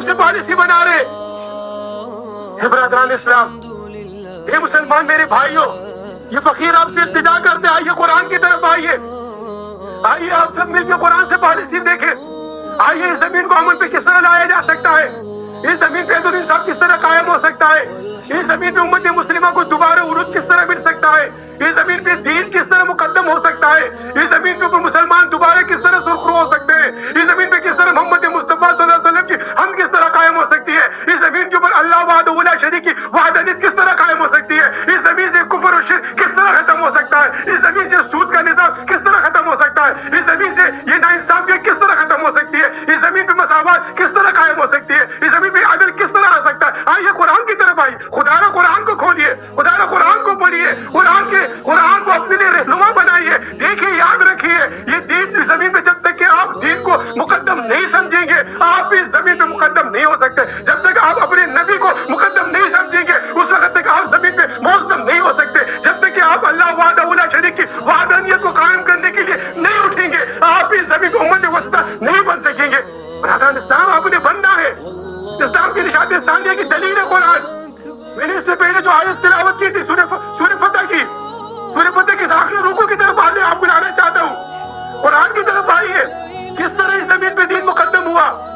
کب سے پالیسی بنا رہے؟ اے برادران اسلام، اے مسلمان میرے بھائیوں، یہ فقیر آپ سے التجا کرتے ہیں، آئیے قرآن کی طرف آئیے، آئیے آپ سب مل کے قرآن سے پالیسی دیکھیں، آئیے اس زمین کو امن پہ کس طرح لایا جا سکتا ہے، اس زمین پہ عدل انصاف کس طرح قائم ہو سکتا ہے، اس زمین پہ امت مسلمہ کو دوبارہ عروج کس طرح مل سکتا ہے، اس زمین پہ دین کس طرح مقدم ہو سکتا ہے، اس زمین پہ مسلمان دوبارہ کس طرح سرخرو ہو سکتے ہیں، اس زمین پہ کس طرح محمد مصطفیٰ صلی اللہ علیہ وسلم کی ہم کس طرح قائم ہو سکتی ہے، اس زمین کے اوپر اللہ وحدہ لا شریک کی وحدانیت کس طرح قائم ہو سکتی ہے، اس زمین سے کفر و شرک کس طرح ختم ہو سکتا ہے، اس زمین سے سود کا نظام کس طرح ختم ہو سکتا ہے، اس زمین سے یہ ناانصافیت کس طرح ختم ہو سکتی ہے، اس زمین پہ مساوات کس طرح قائم ہو سکتی ہے، اس زمین پہ عدل کس طرح آ سکتا ہے۔ آئیے قرآن کی طرف آئیے، خدا را قرآن کو کھولیے، خدا را قرآن کو پڑھیے، قرآن کو اپنے لیے رہنما بنائیے، دیکھیے، یاد رکھیے، یہ دین زمین پہ جب تک کہ آپ دین کو مقدم نہیں سمجھیں گے، آپ اس زمین پہ مقدم نہیں ہو سکتے، جب تک آپ اپنے نبی کو مقدم نہیں سمجھیں گے اس وقت تک آپ زمین پہ معظم نہیں ہو سکتے، جب تک کہ آپ اللہ وحدہ لا شریک کی وحدانیت کو قائم کرنے کے لیے نہیں اٹھیں گے آپ اس زمین پہ امت وسطیٰ نہیں بن سکیں گے۔ برادران اسلام، آپ نے بننا ہے، اسلام کی نشاط ثانیہ کی دلیل ہے قرآن۔ میں نے اس سے پہلے جو آیت تلاوت کی تھی سورہ